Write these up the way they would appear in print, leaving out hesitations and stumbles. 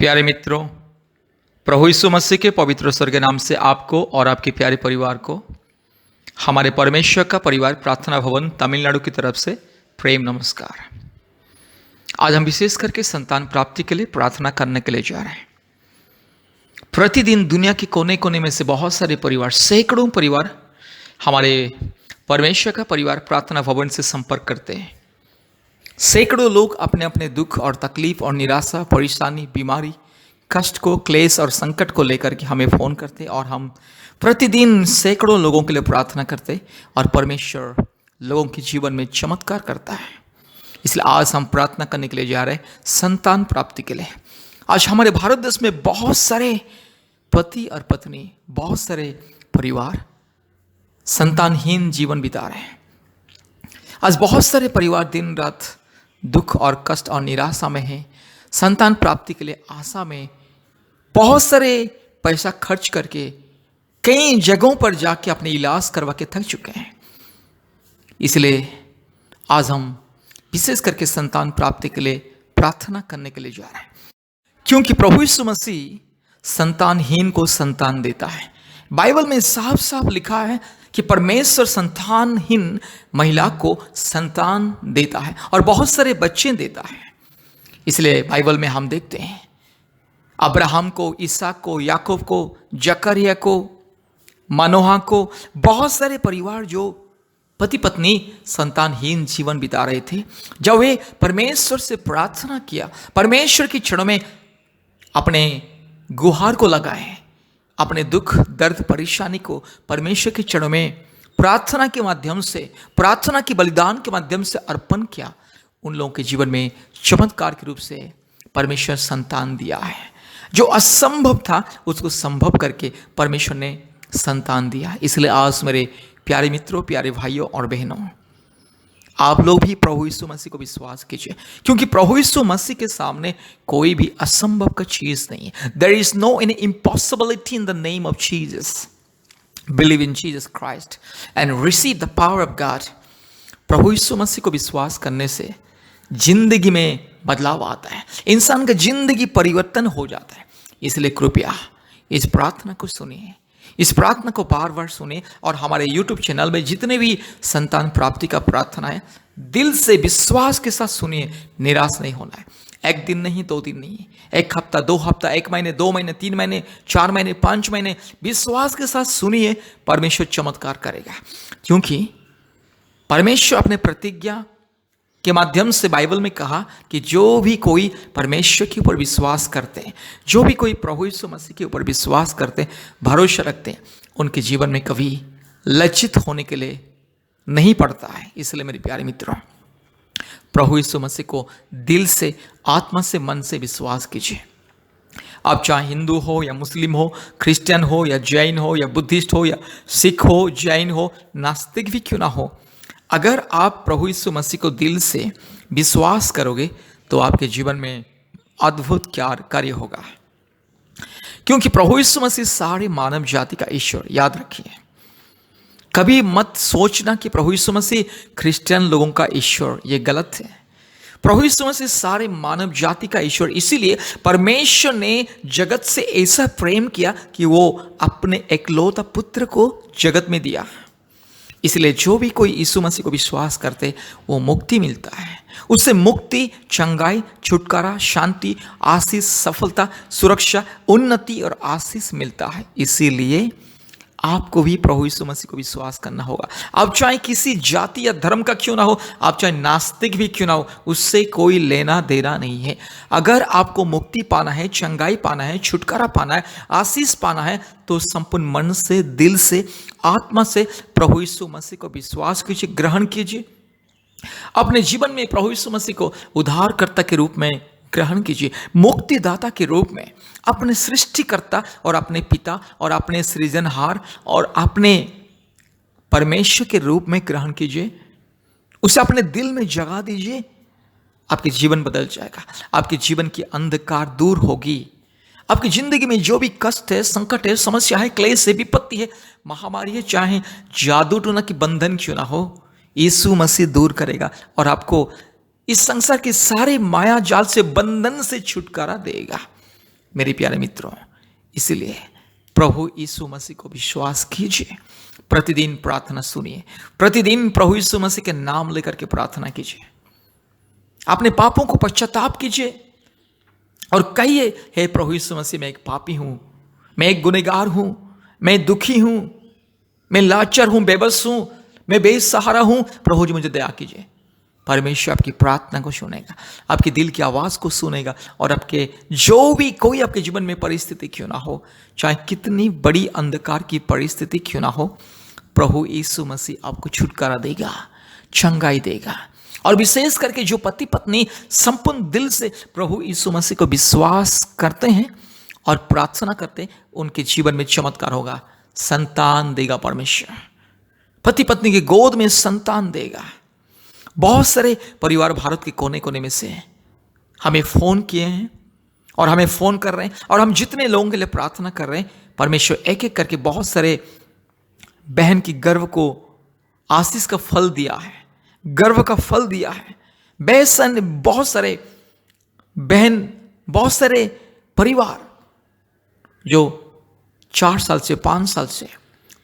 प्यारे मित्रों, प्रभु यीशु मसीह के पवित्र स्वर्गीय नाम से आपको और आपके प्यारे परिवार को हमारे परमेश्वर का परिवार प्रार्थना भवन तमिलनाडु की तरफ से प्रेम नमस्कार। आज हम विशेष करके संतान प्राप्ति के लिए प्रार्थना करने के लिए जा रहे हैं। प्रतिदिन दुनिया के कोने कोने में से बहुत सारे परिवार, सैकड़ों परिवार हमारे परमेश्वर का परिवार प्रार्थना भवन से संपर्क करते हैं। सैकड़ों लोग अपने अपने दुख और तकलीफ और निराशा, परेशानी, बीमारी, कष्ट को, क्लेश और संकट को लेकर के हमें फ़ोन करते और हम प्रतिदिन सैकड़ों लोगों के लिए प्रार्थना करते और परमेश्वर लोगों के जीवन में चमत्कार करता है। इसलिए आज हम प्रार्थना करने के लिए जा रहे हैं संतान प्राप्ति के लिए। आज हमारे भारत देश में बहुत सारे पति और पत्नी, बहुत सारे परिवार संतानहीन जीवन बिता रहे हैं। आज बहुत सारे परिवार दिन रात दुख और कष्ट और निराशा में हैं। संतान प्राप्ति के लिए आशा में बहुत सारे पैसा खर्च करके कई जगहों पर जाके अपने इलाज करवा के थक चुके हैं। इसलिए आज हम विशेष करके संतान प्राप्ति के लिए प्रार्थना करने के लिए जा रहे हैं, क्योंकि प्रभु यीशु मसीह संतानहीन को संतान देता है। बाइबल में साफ साफ लिखा है कि परमेश्वर संतानहीन महिला को संतान देता है और बहुत सारे बच्चे देता है। इसलिए बाइबल में हम देखते हैं अब्राहम को, इसहाक को, याकूब को, जकरिया को, मनोहा को, बहुत सारे परिवार जो पति पत्नी संतानहीन जीवन बिता रहे थे, जब वे परमेश्वर से प्रार्थना किया, परमेश्वर की क्षणों में अपने गुहार को लगाए, अपने दुख दर्द परेशानी को परमेश्वर के चरणों में प्रार्थना के माध्यम से, प्रार्थना की बलिदान के माध्यम से अर्पण किया, उन लोगों के जीवन में चमत्कार के रूप से परमेश्वर संतान दिया है। जो असंभव था उसको संभव करके परमेश्वर ने संतान दिया। इसलिए आज मेरे प्यारे मित्रों, प्यारे भाइयों और बहनों, आप लोग भी प्रभु यीशु मसीह को विश्वास कीजिए, क्योंकि प्रभु यीशु मसीह के सामने कोई भी असंभव का चीज नहीं है। There is no any impossibility in the name of Jesus. Believe in Jesus Christ and receive the power of God. प्रभु यीशु मसीह को विश्वास करने से जिंदगी में बदलाव आता है, इंसान का जिंदगी परिवर्तन हो जाता है। इसलिए कृपया इस प्रार्थना को सुनिए, इस प्रार्थना को बार बार सुने और हमारे YouTube चैनल में जितने भी संतान प्राप्ति का प्रार्थना है, दिल से विश्वास के साथ सुनिए। निराश नहीं होना है। एक दिन नहीं, 2 दिन नहीं, 1 हफ्ता, 2 हफ्ता, 1 महीने, 2 महीने, 3 महीने, 4 महीने, 5 महीने विश्वास के साथ सुनिए। परमेश्वर चमत्कार करेगा, क्योंकि परमेश्वर अपने प्रतिज्ञा के माध्यम से बाइबल में कहा कि जो भी कोई परमेश्वर के ऊपर विश्वास करते हैं, जो भी कोई प्रभु यीशु मसीह के ऊपर विश्वास करते हैं, भरोसा रखते हैं, उनके जीवन में कभी लज्जित होने के लिए नहीं पड़ता है। इसलिए मेरे प्यारे मित्रों, प्रभु यीशु मसीह को दिल से, आत्मा से, मन से विश्वास कीजिए। आप चाहे हिंदू हो या मुस्लिम हो, क्रिश्चियन हो या जैन हो या बुद्धिस्ट हो या सिख हो, जैन हो, नास्तिक भी क्यों ना हो, अगर आप प्रभु यीशु मसीह को दिल से विश्वास करोगे तो आपके जीवन में अद्भुत कार्य होगा, क्योंकि प्रभु यीशु मसीह सारे मानव जाति का ईश्वर। याद रखिए, कभी मत सोचना कि प्रभु यीशु मसीह क्रिश्चियन लोगों का ईश्वर, ये गलत है। प्रभु यीशु मसीह सारे मानव जाति का ईश्वर। इसीलिए परमेश्वर ने जगत से ऐसा प्रेम किया कि वो अपने एकलौता पुत्र को जगत में दिया। इसलिए जो भी कोई यीशु मसीह को विश्वास करते वो मुक्ति मिलता है। उससे मुक्ति, चंगाई, छुटकारा, शांति, आशीष, सफलता, सुरक्षा, उन्नति और आशीष मिलता है। इसीलिए आपको भी प्रभु यीशु मसीह को विश्वास करना होगा। आप चाहे किसी जाति या धर्म का क्यों ना हो, आप चाहे नास्तिक भी क्यों ना हो, उससे कोई लेना देना नहीं है। अगर आपको मुक्ति पाना है, चंगाई पाना है, छुटकारा पाना है, आशीष पाना है, तो संपूर्ण मन से, दिल से, आत्मा से प्रभु यीशु मसीह को विश्वास कीजिए, ग्रहण कीजिए। अपने जीवन में प्रभु यीशु मसीह को उद्धारकर्ता के रूप में ग्रहण कीजिए, मुक्तिदाता के रूप में, अपने सृष्टिकर्ता और अपने पिता और अपने सृजनहार और अपने परमेश्वर के रूप में ग्रहण कीजिए। उसे अपने दिल में जगा दीजिए। आपके जीवन बदल जाएगा, आपके जीवन की अंधकार दूर होगी। आपकी जिंदगी में जो भी कष्ट है, संकट है, समस्या है, क्लेश है, विपत्ति है, महामारी है, चाहे जादू टोना की बंधन क्यों ना हो, यीशु मसीह दूर करेगा और आपको इस संसार के सारे माया जाल से, बंधन से छुटकारा देगा। मेरे प्यारे मित्रों, इसलिए प्रभु यीशु मसीह को विश्वास कीजिए, प्रतिदिन प्रार्थना सुनिए, प्रतिदिन प्रभु यीशु मसीह के नाम लेकर के प्रार्थना कीजिए, अपने पापों को पश्चाताप कीजिए और कहिए, हे प्रभु यीशु मसीह, मैं एक पापी हूं, मैं एक गुनहगार हूं, मैं दुखी हूं, मैं लाचार हूं, बेबस हूं, मैं बेसहारा हूं, प्रभु जी मुझे दया कीजिए। परमेश्वर आपकी प्रार्थना को सुनेगा, आपके दिल की आवाज को सुनेगा और आपके जो भी कोई आपके जीवन में परिस्थिति क्यों ना हो, चाहे कितनी बड़ी अंधकार की परिस्थिति क्यों ना हो, प्रभु यीशु मसीह आपको छुटकारा देगा, चंगाई देगा। और विशेष करके जो पति पत्नी संपूर्ण दिल से प्रभु यीशु मसीह को विश्वास करते हैं और प्रार्थना करते हैं, उनके जीवन में चमत्कार होगा, संतान देगा परमेश्वर, पति पत्नी के गोद में संतान देगा। बहुत सारे परिवार भारत के कोने कोने में से हमें फोन किए हैं और हमें फोन कर रहे हैं, और हम जितने लोगों के लिए प्रार्थना कर रहे हैं, परमेश्वर एक एक करके बहुत सारे बहन की गर्व को आशीष का फल दिया है, गर्व का फल दिया है। बेसन बहुत सारे बहन, बहुत सारे परिवार जो 4 साल से, 5 साल से,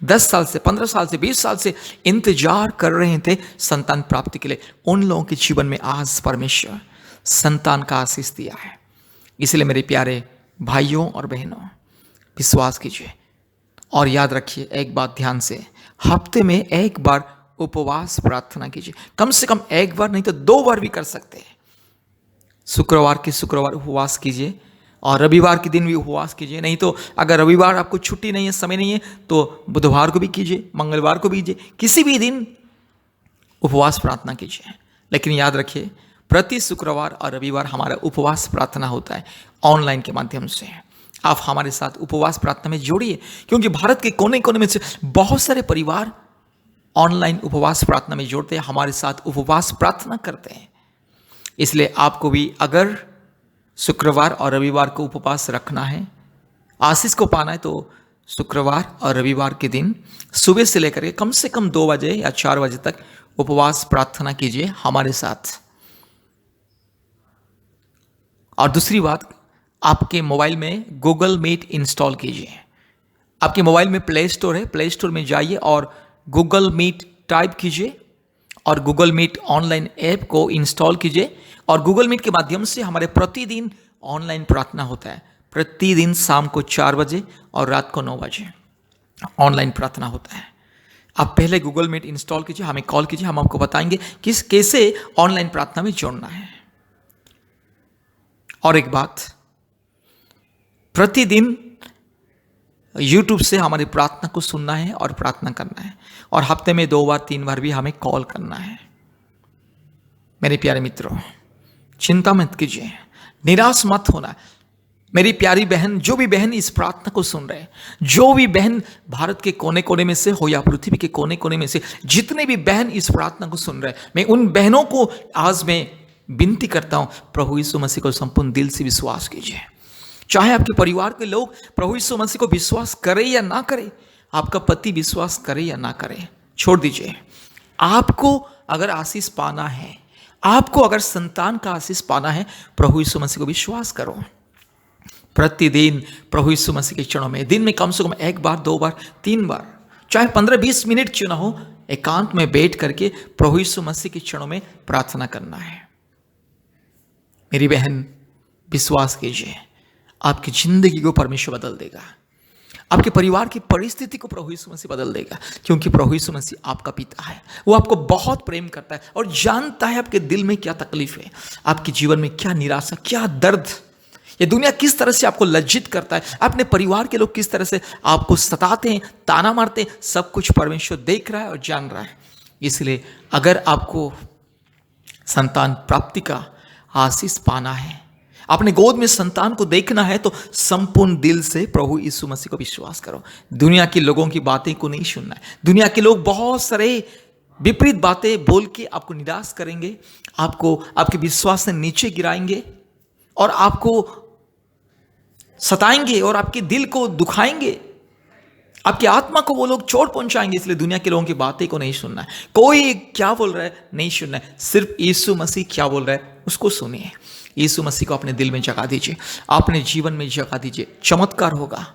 10 साल से, 15 साल से, 20 साल से इंतजार कर रहे थे संतान प्राप्ति के लिए, उन लोगों के जीवन में आज परमेश्वर संतान का आशीष दिया है। इसलिए मेरे प्यारे भाइयों और बहनों, विश्वास कीजिए और याद रखिए एक बात ध्यान से, हफ्ते में एक बार उपवास प्रार्थना कीजिए, कम से कम एक बार, नहीं तो 2 बार भी कर सकते हैं। शुक्रवार के शुक्रवार उपवास कीजिए और रविवार के दिन भी उपवास कीजिए, नहीं तो अगर रविवार आपको छुट्टी नहीं है, समय नहीं है, तो बुधवार को भी कीजिए, मंगलवार को भी कीजिए, किसी भी दिन उपवास प्रार्थना कीजिए। लेकिन याद रखिए, प्रति शुक्रवार और रविवार हमारा उपवास प्रार्थना होता है ऑनलाइन के माध्यम से। आप हमारे साथ उपवास प्रार्थना में जोड़िए, क्योंकि भारत के कोने कोने में से बहुत सारे परिवार ऑनलाइन उपवास प्रार्थना में जोड़ते हैं, हमारे साथ उपवास प्रार्थना करते हैं। इसलिए आपको भी अगर शुक्रवार और रविवार को उपवास रखना है, आशीष को पाना है, तो शुक्रवार और रविवार के दिन सुबह से लेकर के कम से कम 2 बजे या 4 बजे तक उपवास प्रार्थना कीजिए हमारे साथ। और दूसरी बात, आपके मोबाइल में गूगल मीट इंस्टॉल कीजिए। आपके मोबाइल में प्ले स्टोर है, प्ले स्टोर में जाइए और गूगल मीट टाइप कीजिए और गूगल मीट ऑनलाइन ऐप को इंस्टॉल कीजिए। और गूगल मीट के माध्यम से हमारे प्रतिदिन ऑनलाइन प्रार्थना होता है, प्रतिदिन शाम को 4 बजे और रात को 9 बजे ऑनलाइन प्रार्थना होता है। आप पहले गूगल मीट इंस्टॉल कीजिए, हमें कॉल कीजिए, हम आपको बताएंगे किस कैसे ऑनलाइन प्रार्थना में जोड़ना है। और एक बात, प्रतिदिन YouTube से हमारी प्रार्थना को सुनना है और प्रार्थना करना है, और हफ्ते में 2 बार 3 बार भी हमें कॉल करना है। मेरे प्यारे मित्रों, चिंता मत कीजिए, निराश मत होना। मेरी प्यारी बहन, जो भी बहन इस प्रार्थना को सुन रहे हैं, जो भी बहन भारत के कोने कोने में से हो या पृथ्वी के कोने कोने में से जितने भी बहन इस प्रार्थना को सुन रहे हैं, मैं उन बहनों को आज मैं विनती करता हूं, प्रभु यीशु मसीह को संपूर्ण दिल से विश्वास कीजिए। चाहे आपके परिवार के लोग प्रभु यीशु मसीह को विश्वास करें या ना करें, आपका पति विश्वास करे या ना करे, छोड़ दीजिए। आपको अगर आशीष पाना है, आपको अगर संतान का आशीष पाना है, प्रभु यीशु मसीह को विश्वास करो। प्रतिदिन प्रभु यीशु मसीह के चरणों में दिन में कम से कम 1 बार, 2 बार, 3 बार, चाहे 15-20 मिनट क्यों ना हो, एकांत में बैठ करके प्रभु यीशु मसीह के चरणों में प्रार्थना करना है। मेरी बहन, विश्वास कीजिए, आपकी जिंदगी को परमेश्वर बदल देगा, आपके परिवार की परिस्थिति को प्रभु यीशु मसीह बदल देगा, क्योंकि प्रभु यीशु मसीह आपका पिता है। वो आपको बहुत प्रेम करता है और जानता है आपके दिल में क्या तकलीफ है, आपके जीवन में क्या निराशा, क्या दर्द, ये दुनिया किस तरह से आपको लज्जित करता है, अपने परिवार के लोग किस तरह से आपको सताते हैं, ताना मारते हैं, सब कुछ परमेश्वर देख रहा है और जान रहा है। इसलिए अगर आपको संतान प्राप्ति का आशीष पाना है, अपने गोद में संतान को देखना है, तो संपूर्ण दिल से प्रभु यीशु मसीह को विश्वास करो। दुनिया के लोगों की बातें को नहीं सुनना है। दुनिया के लोग बहुत सारे विपरीत बातें बोल के आपको निराश करेंगे, आपको आपके विश्वास से नीचे गिराएंगे और आपको सताएंगे और आपके दिल को दुखाएंगे, आपकी आत्मा को वो लोग चोट पहुंचाएंगे। इसलिए दुनिया के लोगों की बातें को नहीं सुनना है। कोई क्या बोल रहा है नहीं सुनना है, सिर्फ यीशु मसीह क्या बोल रहा है उसको सुनिए। यीशु मसीह को अपने दिल में जगा दीजिए, अपने जीवन में जगा दीजिए, चमत्कार होगा।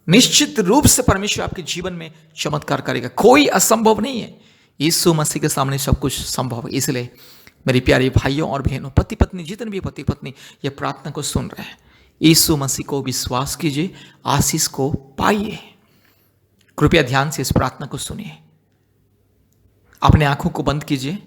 निश्चित रूप से परमेश्वर आपके जीवन में चमत्कार करेगा। कोई असंभव नहीं है, यीशु मसीह के सामने सब कुछ संभव है। इसलिए मेरे प्यारे भाइयों और बहनों, पति पत्नी, जितने भी पति पत्नी ये प्रार्थना को सुन रहे हैं, यीशु मसीह को विश्वास कीजिए, आशीष को पाइए। कृपया ध्यान से इस प्रार्थना को सुनिए। अपने आंखों को बंद कीजिए,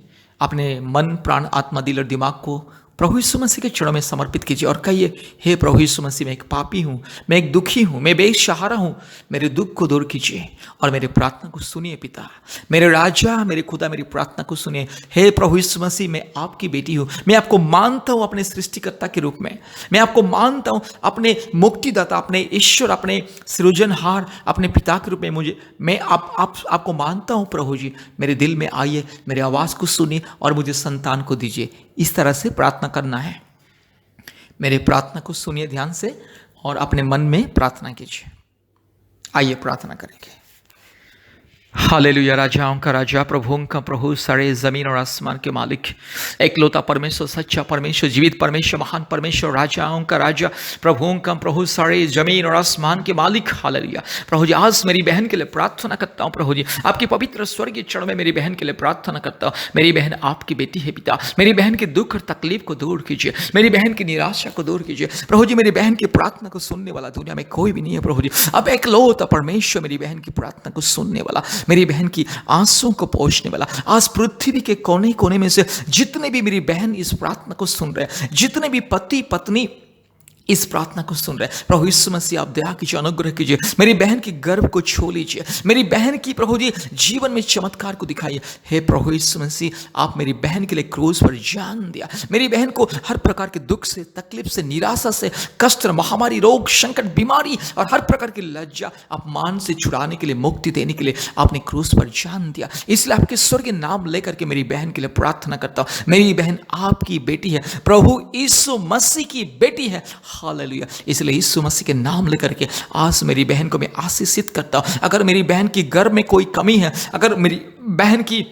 अपने मन, प्राण, आत्मा, दिल और दिमाग को प्रभु यीशु मसीह के चरणों में समर्पित कीजिए और कहिए, हे प्रभु यीशु मसीह, मैं एक पापी हूँ, मैं एक दुखी हूँ, मैं बेसहारा हूँ, मेरे दुख को दूर कीजिए और मेरी प्रार्थना को सुनिए। पिता, मेरे राजा, मेरे खुदा, मेरी प्रार्थना को सुनिए। हे प्रभु यीशु मसीह, मैं आपकी बेटी हूँ, मैं आपको मानता हूँ अपने सृष्टिकर्ता के रूप में, मैं आपको मानता हूँ अपने मुक्तिदाता, अपने ईश्वर, अपने सृजनहार, अपने पिता के रूप में। मैं आपको मानता हूँ प्रभु जी, मेरे दिल में आइए, मेरी आवाज़ को सुनिए और मुझे संतान को दीजिए। इस तरह से प्रार्थना करना है। मेरे प्रार्थना को सुनिए ध्यान से और अपने मन में प्रार्थना कीजिए। आइए प्रार्थना करेंगे। हालेलुया। राजाओं का राजा, प्रभुओं का प्रभु, सारे जमीन और आसमान के मालिक, एकलौता परमेश्वर, सच्चा परमेश्वर, जीवित परमेश्वर, महान परमेश्वर, राजाओं का राजा, प्रभुओं का प्रभु, सारे जमीन और आसमान के मालिक। हालेलुया। प्रभु जी, आज मेरी बहन के लिए प्रार्थना करता हूँ। प्रभु जी, आपके पवित्र स्वर्गीय चरण में मेरी बहन के लिए प्रार्थना करता हूँ। मेरी बहन आपकी बेटी है पिता, मेरी बहन के दुख और तकलीफ को दूर कीजिए, मेरी बहन की निराशा को दूर कीजिए। प्रभु जी, मेरी बहन की प्रार्थना को सुनने वाला दुनिया में कोई भी नहीं है। प्रभु जी, अब एकलौता परमेश्वर मेरी बहन की प्रार्थना को सुनने वाला, मेरी बहन की आंसुओं को पहुंचने वाला। आज पृथ्वी के कोने कोने में से जितने भी मेरी बहन इस प्रार्थना को सुन रहे हैं, जितने भी पति पत्नी इस प्रार्थना को सुन रहे हैं, प्रभु यीशु मसीह आप दया कीजिए, अनुग्रह कीजिए, मेरी बहन की गर्भ को छू लीजिए, मेरी बहन की प्रभु जी जीवन में चमत्कार को दिखाइए। हे प्रभु यीशु मसीह, आप मेरी बहन के लिए क्रूस पर जान दिया, मेरी बहन को हर प्रकार के दुख से, तकलीफ से, निराशा से, कष्ट, महामारी, रोग, संकट, बीमारी और हर प्रकार की लज्जा, अपमान से छुड़ाने के लिए, मुक्ति देने के लिए आपने क्रूस पर जान दिया। इसलिए आपके स्वर्गीय नाम लेकर के मेरी बहन के लिए प्रार्थना करता हूँ। मेरी बहन आपकी बेटी है, प्रभु यीशु मसीह की बेटी है। हालेलुया। इसलिए यीशु मसीह के नाम लेकर के आज मेरी बहन को मैं आशीषित करता हूं। अगर मेरी बहन की गर्भ में कोई कमी है, अगर मेरी बहन की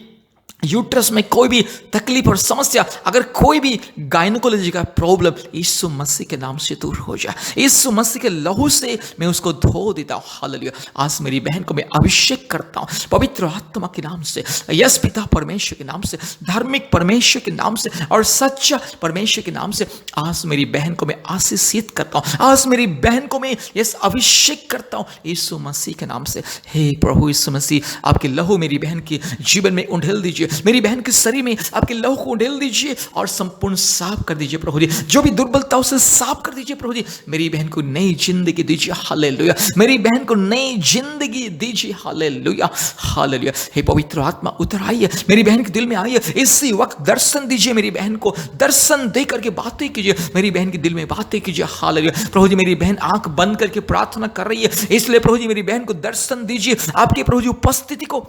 यूट्रस में कोई भी तकलीफ और समस्या, अगर कोई भी गायनोकोलॉजी का प्रॉब्लम, यीशु मसीह के नाम से दूर हो जाए। यीशु मसीह के लहू से मैं उसको धो देता हूँ। हालेलुया। आज मेरी बहन को मैं अभिषेक करता हूँ पवित्र आत्मा के नाम से, यस पिता परमेश्वर के नाम से, धार्मिक परमेश्वर के नाम से और सच्चा परमेश्वर के नाम से। आज मेरी बहन को मैं आशीषित करता हूँ। आज मेरी बहन को मैं यस अभिषेक करता हूँ यीशु मसीह के नाम से। हे प्रभु यीशु मसीह, आपके लहू मेरी बहन के जीवन में उंडेल दीजिए, मेरी बहन के शरीर में आपके लहू को उंडेल दीजिए और संपूर्ण साफ कर दीजिए प्रभु जी। जो भी दुर्बलता उसे साफ कर दीजिए प्रभु जी। मेरी बहन को नई जिंदगी दीजिए। हालेलुया। मेरी बहन को नई जिंदगी दीजिए। हालेलुया। हालेलुया। हे पवित्र आत्मा उतर आइए, मेरी बहन के दिल में आइए, इसी वक्त दर्शन दीजिए, मेरी बहन को दर्शन दे करके बातें कीजिए, मेरी बहन के दिल में बातें कीजिए। हालेलुया। प्रभु जी, मेरी बहन आंख बंद करके प्रार्थना कर रही है, इसलिए प्रभु जी मेरी बहन को दर्शन दीजिए, आपके प्रभु जी उपस्थिति को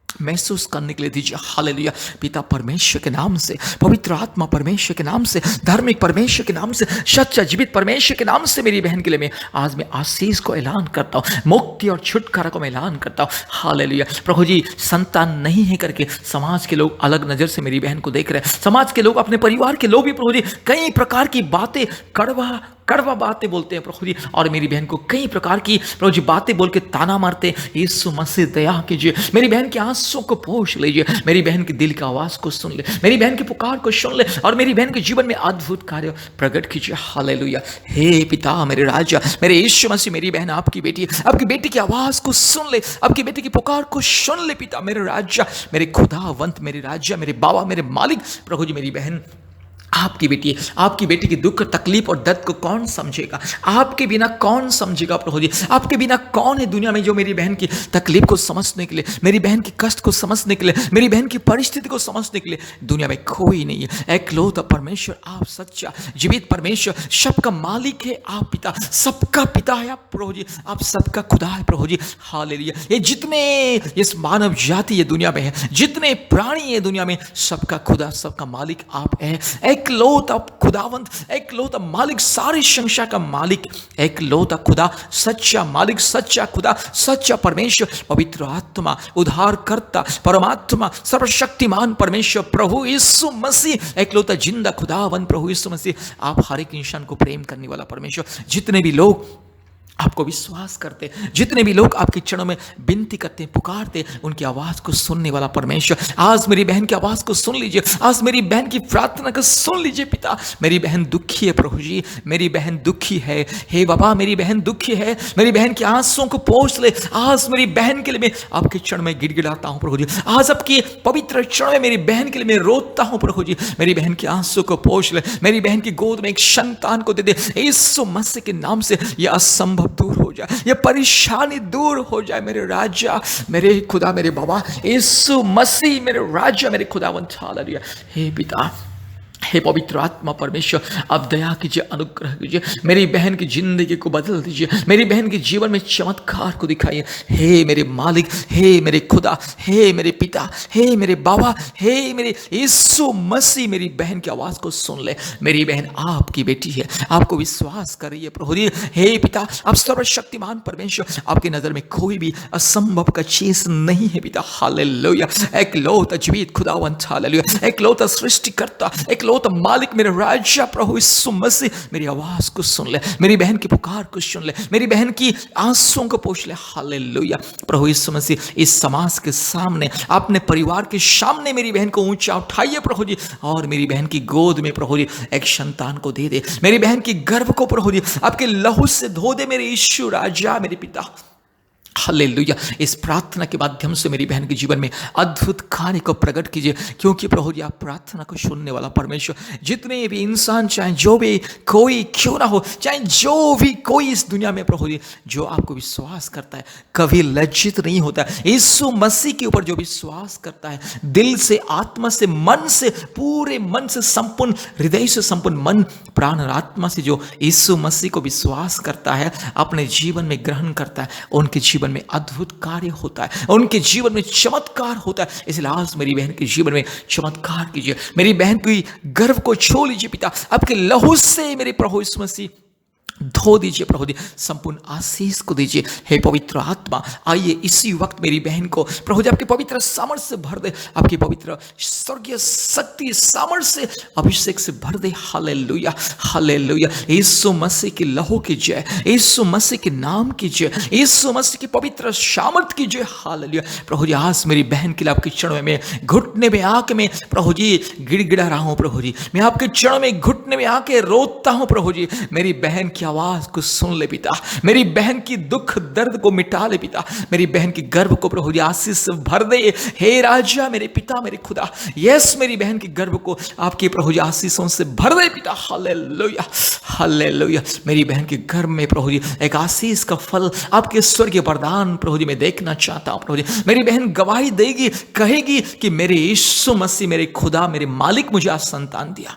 महसूस करने के लिए दीजिए। हालेलुया। पिता परमेश्वर के नाम से, पवित्र आत्मा परमेश्वर के नाम से, धार्मिक परमेश्वर के नाम से, सच्चा जीवित परमेश्वर के नाम से मेरी बहन के लिए मैं आशीष को ऐलान करता हूँ, मुक्ति और छुटकारा को मैं ऐलान करता हूँ। हालेलुया। प्रभु जी, संतान नहीं है करके समाज के लोग अलग नजर से मेरी बहन को देख रहे हैं। समाज के लोग, अपने परिवार के लोग भी प्रभु जी कई प्रकार की बातें, कड़वा बातें बोलते हैं प्रभु जी, और मेरी बहन को कई प्रकार की प्रभु जी बातें बोल के ताना मारते हैं। यीशु मसीह दया कीजिए, मेरी बहन के आंसुओं को पोंछ लीजिए, मेरी बहन की दिल की आवाज को सुन ले, मेरी बहन की पुकार को सुन ले और मेरी बहन के जीवन में अद्भुत कार्य प्रकट कीजिए। हालेलुया। हे पिता, मेरे राजा, मेरे यीशु मसीह, मेरी बहन आपकी बेटी है, आपकी बेटी की आवाज को सुन ले, आपकी बेटी की पुकार को सुन ले पिता, मेरे राजा, मेरे खुदावंत, मेरे राजा, मेरे बाबा, मेरे मालिक। प्रभु जी, मेरी बहन आपकी बेटी है, आपकी बेटी की दुख, तकलीफ और दर्द को कौन समझेगा? आपके बिना कौन समझेगा प्रभु जी? आपके बिना कौन है दुनिया में जो मेरी बहन की तकलीफ को समझने के लिए, मेरी बहन की कष्ट को समझने के लिए, मेरी बहन की परिस्थिति को समझने के लिए? दुनिया में कोई नहीं है। एकलौता परमेश्वर, आप सच्चा जीवित परमेश्वर, सबका मालिक है आप पिता, सबका पिता है आप प्रभु जी, आप सबका खुदा है प्रभु जी। हालेलुया। ये जितने इस मानव जाति ये दुनिया में है, जितने प्राणी ये दुनिया में, सबका खुदा, सबका मालिक आप है। एकलौता खुदावंत, एकलौता मालिक, सारी संसार का मालिक, एकलौता खुदा, सच्चा मालिक, सच्चा खुदा, सच्चा परमेश्वर, पवित्र आत्मा, उद्धारकर्ता, परमात्मा, सर्वशक्तिमान परमेश्वर, प्रभु यीशु मसीह, एकलौता जिंदा खुदावंत प्रभु यीशु मसीह, आप हर एक इंसान को प्रेम करने वाला परमेश्वर। जितने भी लोग आपको विश्वास करते, जितने भी लोग आपके चरणों में विनती करते, पुकारते, उनकी आवाज को सुनने वाला परमेश्वर, आज मेरी बहन की आवाज को सुन लीजिए, आज मेरी बहन की प्रार्थना को सुन लीजिए पिता। मेरी बहन दुखी है प्रभु जी, मेरी बहन दुखी है, हे बाबा मेरी बहन दुखी है, मेरी बहन के आंसुओं को पोंछ ले। आज मेरी बहन के लिए मैं आपके चरण में गिड़गिड़ाता हूं प्रभु जी, आज आपके पवित्र चरण में मेरी बहन के लिए मैं रोता हूं प्रभु जी। मेरी बहन के आंसुओं को पोंछ ले, मेरी बहन की गोद में एक संतान को दे दे, यीशु मसीह के नाम से यह असंभव दूर हो जाए, ये परेशानी दूर हो जाए। मेरे राजा, मेरे खुदा, मेरे बाबा यीशु मसीह, मेरे राजा, मेरे खुदावंत, हालेलुया। हे पिता, हे पवित्र आत्मा परमेश्वर, आप दया कीजिए, अनुग्रह कीजिए, मेरी बहन की जिंदगी को बदल दीजिए, मेरी बहन के जीवन में चमत्कार को दिखाइए। हे मेरे मालिक, हे मेरे खुदा, हे मेरे पिता, हे मेरे बाबा, हे मेरे यीशु मसीह, मेरी बहन की आवाज को सुन ले। मेरी बहन आपकी बेटी है, आपको विश्वास कर रही है प्रभु जी। हे पिता, आप सर्वशक्तिमान परमेश्वर, आपकी नजर में कोई भी असंभव का चीज नहीं है पिता। हालेलुया। एकलौता जीवित खुदावंत, हालेलुया, एकलौता सृष्टिकर्ता, एकलौता मालिक, मेरे राजा प्रभु यीशु मसीह, मेरी आवाज को सुन ले, मेरी बहन की पुकार को सुन ले, मेरी बहन की आंसुओं को पोंछ ले। हालेलुया। प्रभु यीशु मसीह, इस समाज के सामने, अपने परिवार के सामने मेरी बहन को ऊंचा उठाइए प्रभु जी, और मेरी बहन की गोद में प्रभु जी एक संतान को दे दे, मेरी बहन की गर्भ को प्रभु जी आपके लहू से धो दे, मेरे यीशु राजा, मेरे पिता। हालेलुया। इस प्रार्थना के माध्यम से मेरी बहन के जीवन में अद्भुत कार्य को प्रकट कीजिए, क्योंकि प्रभु जी आप प्रार्थना को सुनने वाला परमेश्वर। जितने भी इंसान, चाहे जो भी कोई क्यों ना हो, चाहे जो भी कोई इस दुनिया में प्रभु जी जो आपको विश्वास करता है, कभी लज्जित नहीं होता है। यीशु मसीह के ऊपर जो विश्वास करता है, दिल से, आत्मा से, मन से, पूरे मन से, संपूर्ण हृदय से, संपूर्ण मन, प्राण और आत्मा से जो यीशु मसीह को विश्वास करता है, अपने जीवन में ग्रहण करता है, उनके जीवन में अद्भुत कार्य होता है, उनके जीवन में चमत्कार होता है। इसलिए आज मेरी बहन के जीवन में चमत्कार कीजिए, मेरी बहन की गर्भ को छू लीजिए पिता, आपके लहू से मेरे प्रभु यीशु मसीह धो दीजिए प्रभु जी, संपूर्ण आशीष को दीजिए। हे पवित्र आत्मा, आइए इसी वक्त मेरी बहन को प्रभु जी आपके पवित्र सामर्थ्य से भर दे, आपकी पवित्र स्वर्गीय शक्ति सामर्थ्य से, अभिषेक से भर दे। Hallelujah, hallelujah. यीशु मसीह की लहू की जय, यीशु मसीह के नाम की जय, यीशु मसीह की पवित्र सामर्थ्य की जय। हालेलुया। प्रभु जी आज मेरी बहन के लिए आपके चरणों में घुटने में आके मैं प्रभु जी गिड़गिड़ा रहा हूं प्रभु जी, मैं आपके चरणों में घुटने में आके रोता हूं प्रभु जी। मेरी बहन की आवाज को सुन ले पिता, मेरी बहन की दुख दर्द को मिटा ले पिता, मेरी बहन की गर्भ को प्रभु जी आशीष से भर दे। हे राजा, मेरे पिता, मेरे खुदा, यस मेरी बहन की गर्भ को आपके प्रभु जी आशीषों से भर दे पिता। Hallelujah, hallelujah. मेरी बहन के गर्भ में प्रभु जी एक आशीष का फल, आपके स्वर्गीय वरदान प्रभु जी मैं देखना चाहता हूं प्रभु जी। मेरी बहन गवाही देगी, कहेगी कि मेरे यीशु मसीह, मेरे खुदा, मेरे मालिक मुझे आज संतान दिया।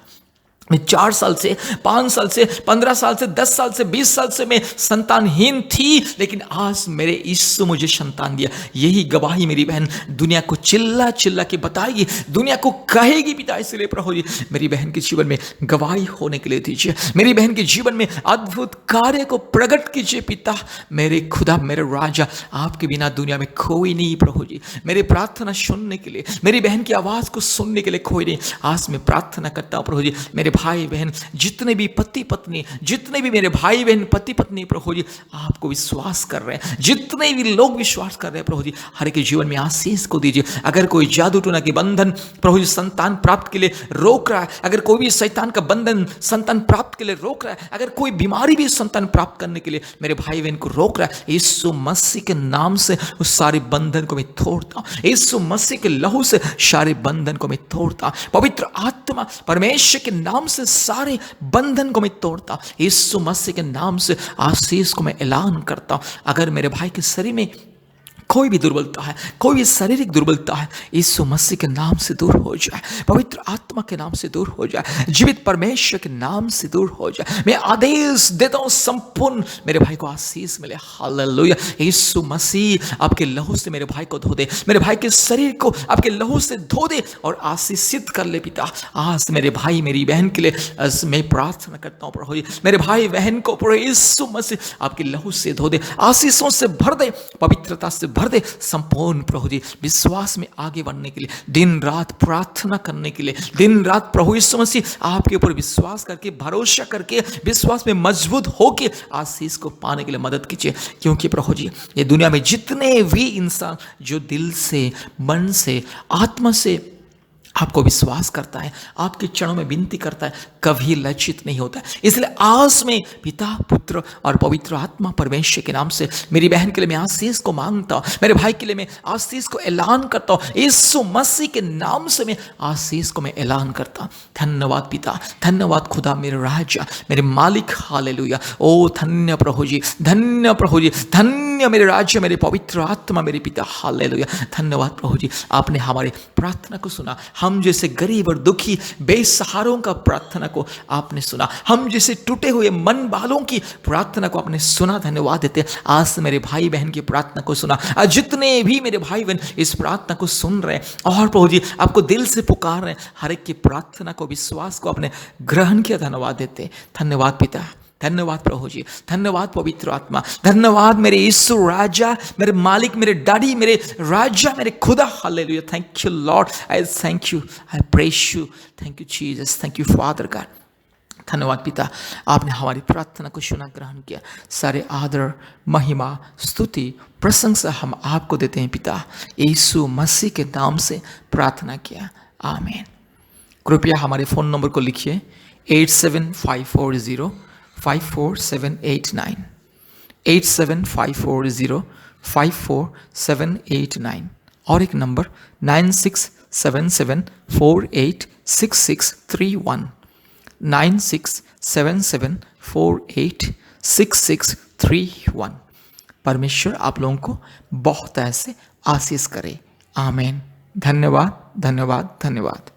मैं 4 साल से, 5 साल से, 15 साल से, 10 साल से, 20 साल से मैं संतानहीन थी, लेकिन आज मेरे यीशु मुझे संतान दिया। यही गवाही मेरी बहन दुनिया को चिल्ला चिल्ला के बताएगी, दुनिया को कहेगी पिता। इसलिए प्रभु जी मेरी बहन के जीवन में गवाही होने के लिए दीजिए, मेरी बहन के जीवन में अद्भुत कार्य को प्रकट कीजिए पिता। मेरे खुदा, मेरे राजा, आपके बिना दुनिया में कोई नहीं प्रभु जी। मेरे प्रार्थना सुनने के लिए, मेरी बहन की आवाज को सुनने के लिए कोई नहीं। आज मैं प्रार्थना करता हूं प्रभु जी, मेरे भाई बहन, जितने भी पति पत्नी, जितने भी मेरे भाई बहन पति पत्नी प्रभु जी आपको विश्वास कर रहे हैं, जितने भी लोग विश्वास कर रहे हैं प्रभु जी, हर एक जीवन में आशीष को दीजिए। अगर कोई जादू टोना के बंधन प्रभु जी संतान प्राप्त के लिए रोक रहा है, अगर कोई भी शैतान का बंधन संतान प्राप्त के लिए रोक रहा है, अगर कोई बीमारी भी संतान प्राप्त करने के लिए मेरे भाई बहन को रोक रहा है, यीशु मसीह के नाम से उस सारे बंधन को मैं तोड़ता हूं। यीशु मसीह के लहू से सारे बंधन को मैं तोड़ता हूं। पवित्र आत्मा परमेश्वर के नाम से सारे बंधन को मैं तोड़ता हूं। यीशु मसीह के नाम से आशीष को मैं ऐलान करता हूं। अगर मेरे भाई के शरीर में कोई भी दुर्बलता है, कोई भी शारीरिक दुर्बलता है, यीशु मसीह के नाम से दूर हो जाए, पवित्र आत्मा के नाम से दूर हो जाए, जीवित परमेश्वर के नाम से दूर हो जाए। मैं आदेश देता हूं संपूर्ण मेरे भाई को आशीष मिले। हालेलुया। यीशु मसीह आपके लहू से मेरे भाई को धो दे, मेरे भाई के शरीर को आपके लहू से धो दे और आशीषित कर ले पिता। आज मेरे भाई मेरी बहन के लिए मैं प्रार्थना करता हूं प्रभु जी, मेरे भाई बहन को प्रभु यीशु मसीह आपके लहू से धो दे, आशीषों से भर दे, पवित्रता से भर दे। संपूर्ण प्रभु जी विश्वास में आगे बढ़ने के लिए, दिन रात प्रार्थना करने के लिए, दिन रात प्रभु यीशु मसीह आपके ऊपर विश्वास करके, भरोसा करके, विश्वास में मजबूत होके आशीष को पाने के लिए मदद कीजिए। क्योंकि प्रभु जी ये दुनिया में जितने भी इंसान जो दिल से, मन से, आत्मा से आपको विश्वास करता है, आपके चरणों में विनती करता है, कभी लज्जित नहीं होता है। इसलिए आज में पिता, पुत्र और पवित्र आत्मा परमेश्वर के नाम से मेरी बहन के लिए मैं आशीष को मांगता हूँ, मेरे भाई के लिए मैं आशीष को ऐलान करता हूँ। यीशु मसीह के नाम से मैं आशीष को मैं ऐलान करता हूँ। धन्यवाद पिता, धन्यवाद खुदा, मेरे राजा, मेरे मालिक। हालेलुया। ओ धन्य प्रभु जी, धन्य प्रभु जी, धन्य मेरे राज्य, मेरे पवित्र आत्मा, मेरे पिता। हालेलुया। धन्यवाद प्रभु जी, आपने हमारे प्रार्थना को सुना। हम जैसे गरीब और दुखी बेसहारों का प्रार्थना को आपने सुना, हम जैसे टूटे हुए मन वालों की प्रार्थना को आपने सुना। धन्यवाद देते। आज मेरे भाई बहन की प्रार्थना को सुना, आज जितने भी मेरे भाई बहन इस प्रार्थना को सुन रहे हैं और प्रभु जी आपको दिल से पुकार रहे हैं, हर एक की प्रार्थना को, विश्वास को आपने ग्रहण किया। धन्यवाद देते। धन्यवाद पिता, धन्यवाद प्रभु जी, धन्यवाद पवित्र आत्मा, धन्यवाद मेरे यीशु राजा, मेरे मालिक, मेरे डैडी, मेरे राजा, मेरे खुदा। Hallelujah. Thank you Lord, I thank you, I praise you. Thank you Jesus, thank you father God. धन्यवाद पिता, आपने हमारी प्रार्थना को सुना, ग्रहण किया। सारे आदर, महिमा, स्तुति, प्रशंसा हम आपको देते हैं पिता। यीशु मसीह के नाम से प्रार्थना किया, आमीन। कृपया हमारे फ़ोन नंबर को लिखिए 8754054789, 8754054789, और एक नंबर 9677486631, 9677486631। परमेश्वर आप लोगों को बहुत ऐसे आशीष करे, आमीन। धन्यवाद, धन्यवाद, धन्यवाद।